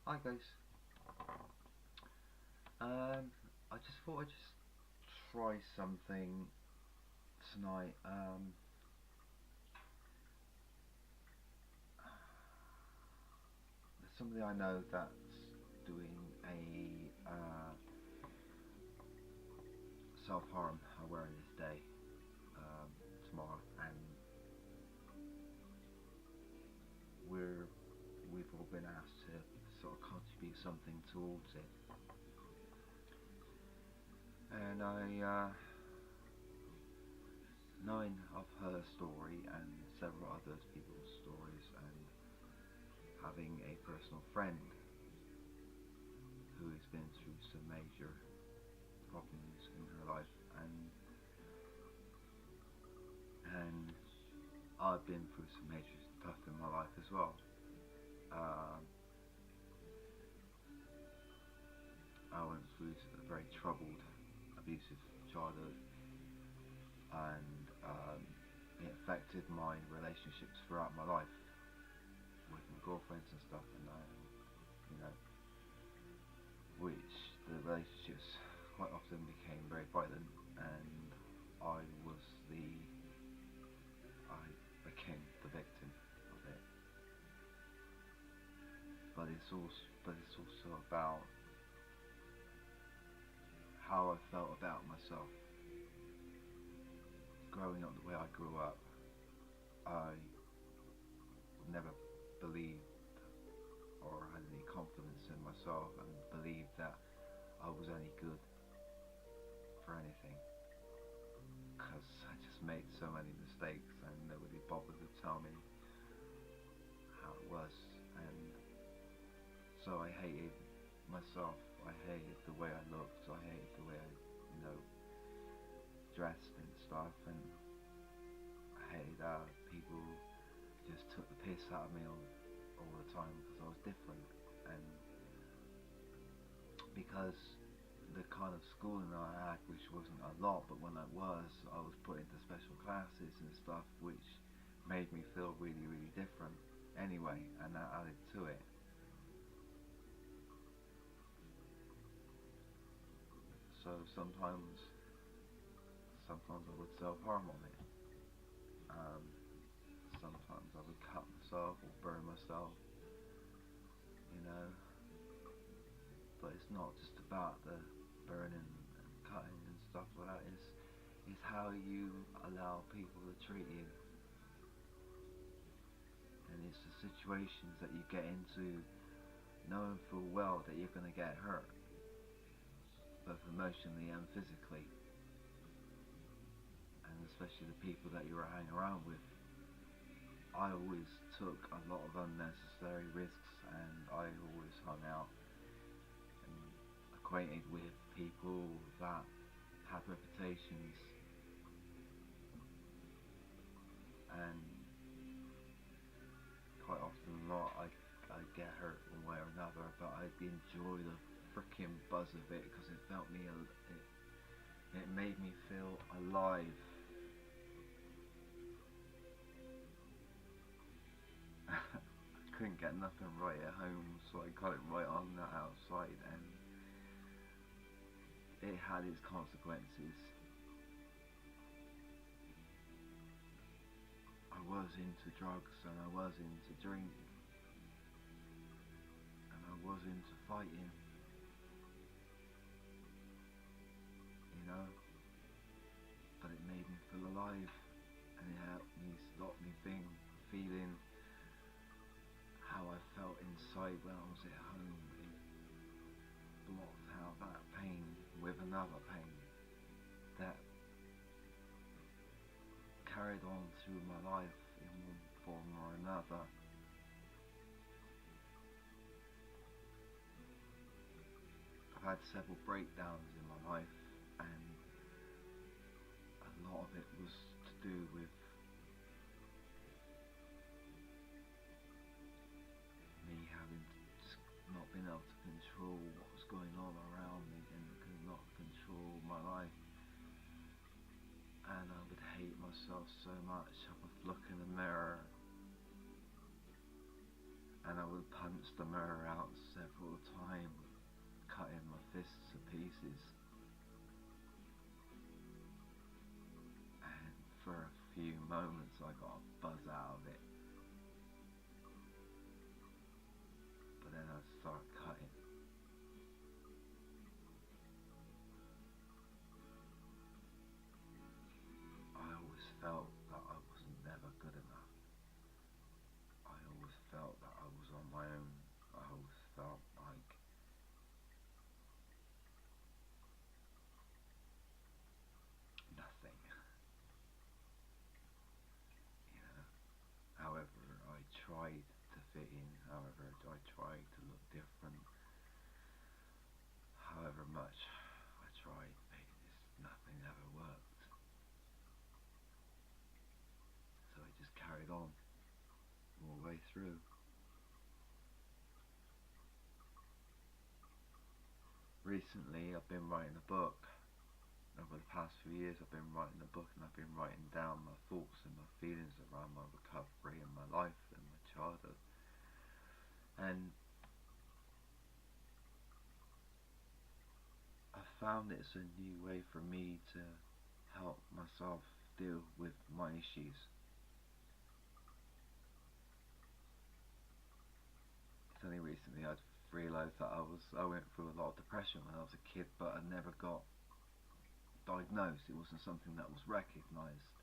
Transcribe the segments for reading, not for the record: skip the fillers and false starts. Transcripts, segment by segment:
Hi guys. Um, I just thought I'd just try something tonight. There's somebody I know that's doing a self-harm awareness day um, tomorrow, and we're we've all been asked to sort of contribute something towards it. And knowing of her story and several other people's stories, and having a personal friend who has been through some major problems in her life, and I've been through some major stuff in my life as well. Um, I went through a very troubled, abusive childhood, and it affected my relationships throughout my life with my girlfriends and stuff, and you know, which the relationships quite often became very violent, and I was the I became the victim of it. But it's also about how I felt about myself growing up the way I grew up. I never believed or had any confidence in myself, and believed that I was any good for anything, because I just made so many mistakes and nobody bothered to tell me how it was. And so I hated myself. I hated the way I looked. I hated the way I, dressed and stuff. And I hated how people just took the piss out of me all the time because I was different. And because the kind of schooling I had, which wasn't a lot, but when I was put into special classes and stuff, which made me feel really, really different anyway, and that added to it. So sometimes I would self-harm on it. Um, Sometimes I would cut myself or burn myself, you know. But it's not just about the burning and cutting and stuff like that. It's how you allow people to treat you, and it's the situations that you get into, knowing full well that you're going to get hurt, both emotionally and physically, and especially the people that you were hanging around with. I always took a lot of unnecessary risks, and I always hung out and acquainted with people that had reputations, and quite often not I get hurt one way or another, but I enjoy the freaking buzz of it because it made me feel alive. I couldn't get nothing right at home, so I got it right on the outside, and it had its consequences. I was into drugs, and I was into drink, and I was into fighting, you know, but it made me feel alive, and it helped me stop me feeling how I felt inside when I was at home. It blocked out that pain with another pain that carried on through my life in one form or another. I've had several breakdowns in my life, and a lot of it was to do with me having just not been able to control what was going on around me, and could not control my life. And I would hate myself so much. I would look in the mirror and I would punch the mirror out several times, cutting my fists to pieces. And for a few moments I got a buzz out of it. But then I started cutting. I always felt that I was never good enough. I always felt that I was on my own. I always felt like nothing. You know. However, I tried to fit in. However, I tried to look different. However much I tried, nothing ever worked. So I just carried on all the way through. Recently, I've been writing a book. Over the past few years, I've been writing a book, and I've been writing down my thoughts and my feelings around my recovery and my life and my childhood. And I found it's a new way for me to help myself deal with my issues. It's only recently I've realised that I went through a lot of depression when I was a kid, but I never got diagnosed. It wasn't something that was recognised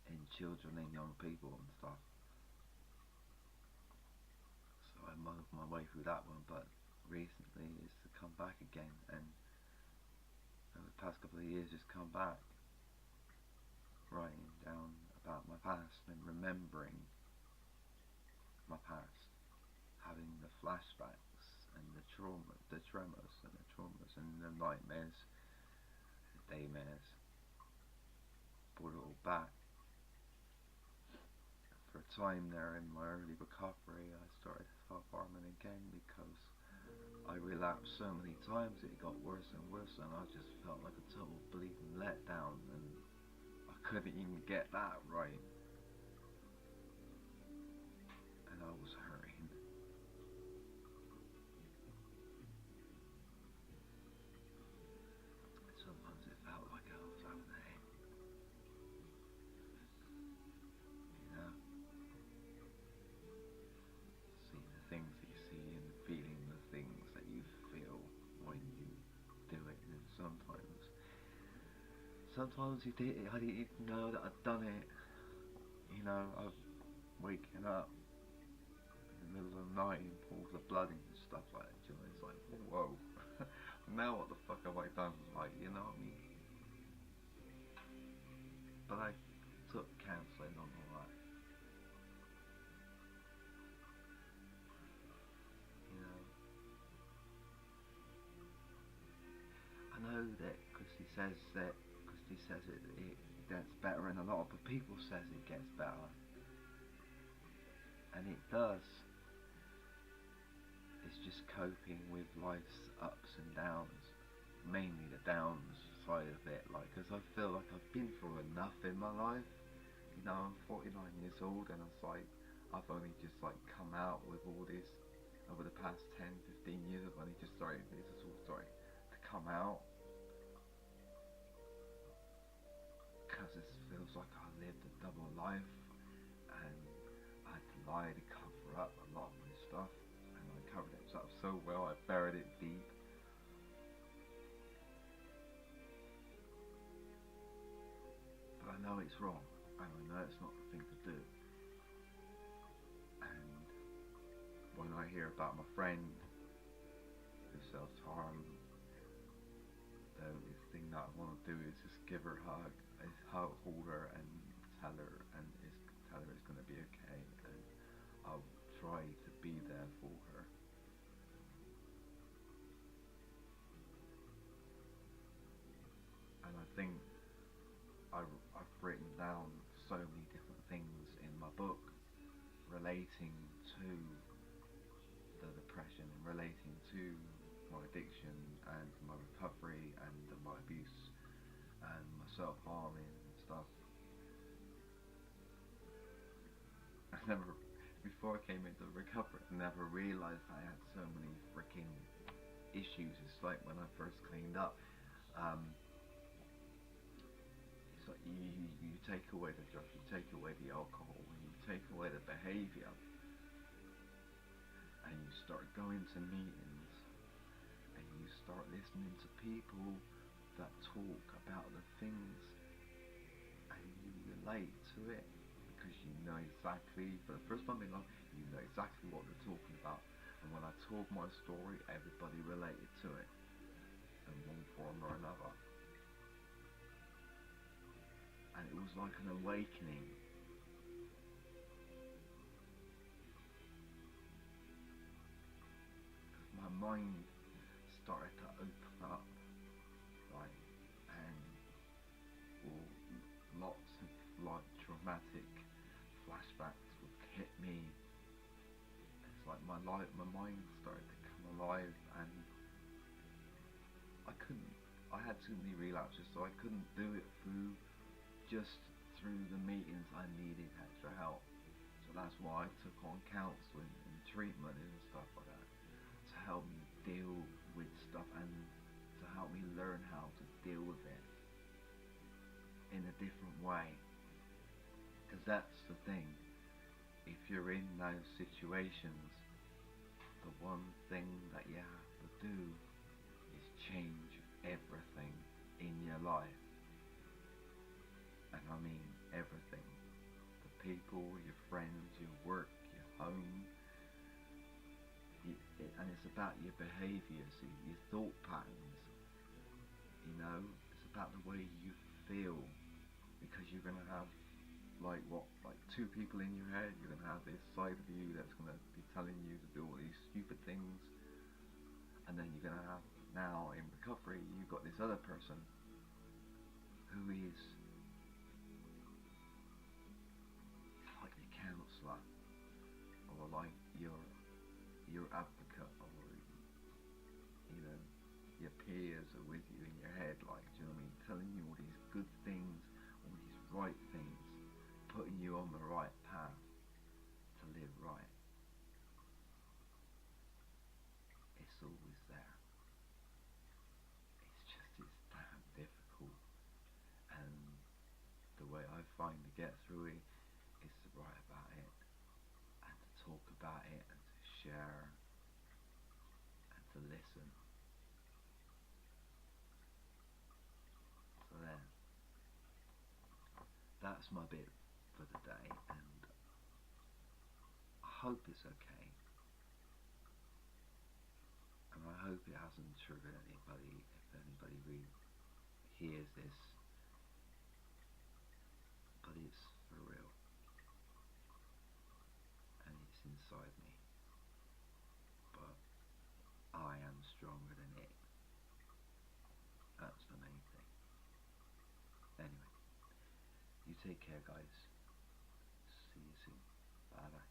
in children and young people and stuff. So I moved my way through that one, but recently it's to come back again, and over the past couple of years just come back, writing down about my past and remembering my past, having the flashbacks and the tremors and the nightmares, the daymares, brought it all back. For a time there in my early recovery, I started self-harming again because I relapsed so many times. It got worse and worse, and I just felt like a total bleeding letdown, and I couldn't even get that right, and I was hurting. Sometimes it felt like I was out there, you know, see the things that you see and feeling the things that you feel when you do it, and sometimes I didn't even know that I'd done it. You know, I've waking up in the middle of the night and pools of blood and stuff like that. You know, it's like, whoa, now what the fuck have I done? Like, you know what I mean? But I took counselling on all that. You know, I know that Christy says it gets better, and a lot of people says it gets better, and it does. It's just coping with life's ups and downs, mainly the downs side of it, like, because I feel like I've been through enough in my life. You know, I'm 49 years old, and it's like I've only just like come out with all this over the past 10, 15 years. I've only just started to come out, because it feels like I lived a double life, and I had to lie to cover up a lot of my stuff, and I covered it up so well, I buried it deep. But I know it's wrong, and I know it's not the thing to do. And when I hear about my friend who self-harmed, the only thing that I want to do is just give her a hug, hold her and tell her it's going to be okay, and I'll try to be there for her. And I think I've written down so many different things in my book relating to the depression, relating to my addiction and my recovery and my abuse and my self-harming and stuff. I never, before I came into recovery, I never realised I had so many freaking issues. It's like when I first cleaned up. Um, it's like you take away the drugs, you take away the alcohol, and you take away the behaviour, and you start going to meetings, and you start listening to people that talk about the things, and you relate to it because you know exactly, for the first time in life, you know exactly what they're talking about. And when I told my story, everybody related to it in one form or another. And it was like an awakening. My mind started to open up, like, and well, lots of like traumatic flashbacks would hit me. It's like my mind started to come alive, and I had too many relapses, so I couldn't do it through the meetings. I needed extra help. So that's why I took on counselling and treatment and stuff like that to help me deal with stuff and to help me learn how to deal with it in a different way. Because that's the thing. If you're in those situations, the one thing that you have to do is change everything in your life. And I mean everything. The people, your friends, your work, your home. And it's about your behaviours, your thought patterns. You know, it's about the way you feel. Because you're going to have like two people in your head. You're going to have this side of you that's going to be telling you to do all these stupid things. And then you're going to have, now in recovery, you've got this other person who is like your counsellor, or like your advocate, or you know, your peers are with you in your head, like, do you know what I mean, telling you all these good things, all these right things, putting you on the right path to live right. It's always there. It's damn difficult, and the way I find to get through it is to write about it, and to talk about it, and to share, and to listen. So then, that's my bit for the day, and I hope it's okay, and I hope it hasn't triggered anybody. If anybody hears this, but it's for real, and it's inside me, but I am stronger than it. That's the main thing. Anyway, you take care, guys. See you soon. Bye bye.